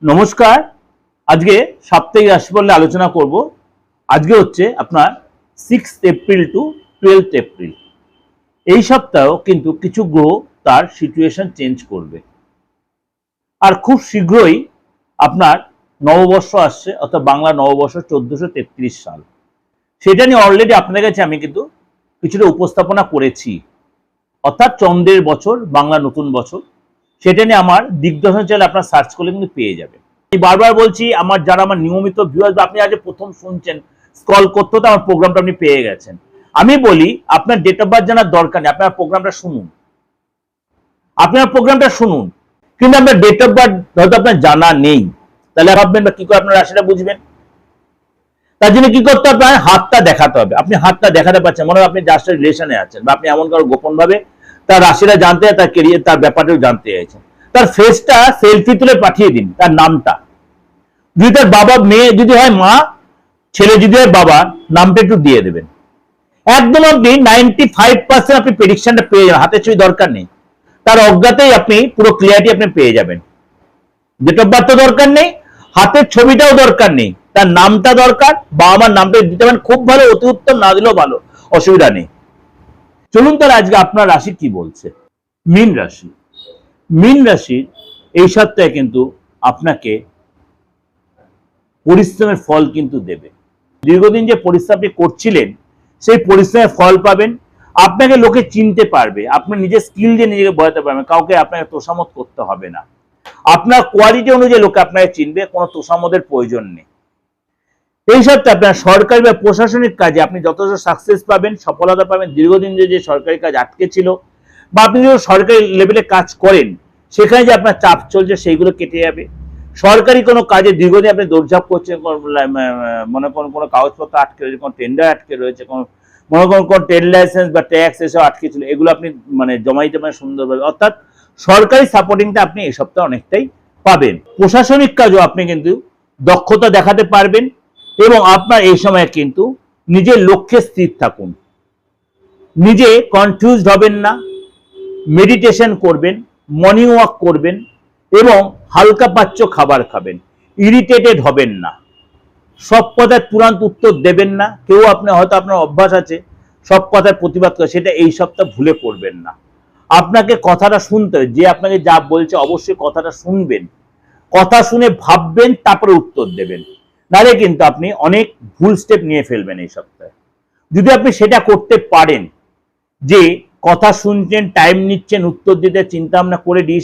নমস্কার। আজকে সাপ্তাহিক রাশিফল নিয়ে আলোচনা করব। আজকে হচ্ছে আপনার 6 এপ্রিল টু 12 এপ্রিল। এই সপ্তাহ কিন্তু কিছু গ্রহ তার সিচুয়েশন চেঞ্জ করবে, আর খুব শীঘ্রই আপনার নববর্ষ আসছে, অর্থাৎ বাংলা নববর্ষ 1433 সাল। সেটা নিয়ে অলরেডি আপনাদের কাছে আমি কিন্তু কিছুটা উপস্থাপনা করেছি, অর্থাৎ চন্দ্রের বছর, বাংলা নতুন বছর। সেটা নিয়ে আমার দিগদর্শন চ্যানেল আপনার সার্চ করলে কিন্তু পেয়ে যাবে। বারবার বলছি, যারা আমার নিয়মিত ভিউয়ার্স, আপনি আজ প্রথম শুনছেন, স্ক্রল করতে হতে আমার প্রোগ্রামটা আপনি পেয়ে গেছেন। আমি বলি, আপনার ডেট অফ বার্থ জানার দরকার নেই, আপনার প্রোগ্রামটা শুনুন, কিন্তু আপনার ডেট অফ বার্থ হয়তো আপনার জানা নেই, তাহলে ভাববেন বা কি করে আপনার রাশিটা বুঝবেন? তার জন্য কি করতে হবে? হাতটা দেখাতে হবে। আপনি হাতটা দেখাতে পারছেন, মনে হয় আপনি যার সাথে রিলেশনে আছেন, বা আপনি এমন কারো গোপন ভাবে তার রাশিটা জানতে, তার কেরিয়ার, তার ব্যাপারটাও জানতে চাইছেন। তার ফেসটা সেলফি তুলে পাঠিয়ে দিন, তার নামটা। যদি তার বাবা, মেয়ে যদি হয় মা, ছেলে যদি হয় বাবা, নামটা একটু দিয়ে দেবেন। একদম আপনি 95% আপনি প্রেডিকশনটা পেয়ে যাবেন, হাতের ছবি দরকার নেই, তার অজ্ঞাতেই আপনি পুরো ক্লিয়ারিটি আপনি পেয়ে যাবেন। ডেট অফ বার্থ দরকার নেই, হাতের ছবিটাও দরকার নেই, তার নামটা দরকার। বাবা মার নামটা দিতে পারেন, খুব ভালো, অতি উত্তম, না দিলেও ভালো, অসুবিধা নেই। চলুন তাহলে আজকে আপনার রাশি কি বলছে। মীন রাশি। মীন রাশির এই সপ্তাহে কিন্তু আপনাকে পরিশ্রমের ফল কিন্তু দেবে। দীর্ঘদিন যে পরিশ্রম আপনি করছিলেন, সেই পরিশ্রমের ফল পাবেন। আপনাকে লোকে চিনতে পারবে, আপনি নিজের স্কিল দিয়ে নিজেকে বোঝাতে পারবেন, কাউকে আপনাকে তোষামত করতে হবে না। আপনার কোয়ালিটি অনুযায়ী লোকে আপনাকে চিনবে, কোনো তোষামতের প্রয়োজন নেই। এই সপ্তাহে আপনার সরকারি বা প্রশাসনিক কাজে আপনি যথেষ্ট সাকসেস পাবেন, সফলতা পাবেন। দীর্ঘদিন যে সরকারি কাজ আটকে ছিল, বা আপনি যদি সরকারি লেভেলে কাজ করেন, সেখানে যে আপনার চাপ চলছে, সেইগুলো কেটে যাবে। সরকারি কোনো কাজে দীর্ঘদিন আপনি দৌড়ঝাঁপ করছেন, মনে করুন কোনো কাগজপত্র আটকে রয়েছে, কোনো টেন্ডার আটকে রয়েছে, মনে করুন কোনো ট্রেড লাইসেন্স বা ট্যাক্স এসব আটকে ছিল, এগুলো আপনি জমা দিতে পারেন সুন্দরভাবে। অর্থাৎ সরকারি সাপোর্টিংটা আপনি এই সপ্তাহে অনেকটাই পাবেন। প্রশাসনিক কাজও আপনি কিন্তু দক্ষতা দেখাতে পারবেন, এবং আপনার এই সময় কিন্তু নিজের লক্ষ্যে স্থির থাকুন, নিজে কনফিউজড হবেন না, মেডিটেশন করবেন, মর্নিং ওয়াক করবেন, এবং হালকা পাচ্য খাবার খাবেন। ইরিটেটেড হবেন না, সব কথার তুরন্ত উত্তর দেবেন না। কেউ আপনি হয়তো আপনার অভ্যাস আছে সব কথার প্রতিবাদ করে, সেটা এই সপ্তাহ ভুলে পড়বেন না। আপনাকে কথাটা শুনতে হবে, যে আপনাকে যা বলছে অবশ্যই কথাটা শুনবেন, কথা শুনে ভাববেন, তারপরে উত্তর দেবেন। নাহলে কিন্তু আপনি অনেক ভুল স্টেপ নিয়ে ফেলবেন এই সপ্তাহে। যদি আপনি সেটা করতে পারেন, যে কথা শুনছেন, টাইম নিচ্ছেন, উত্তর দিতে চিন্তা ভাবনা করে ডিসিশন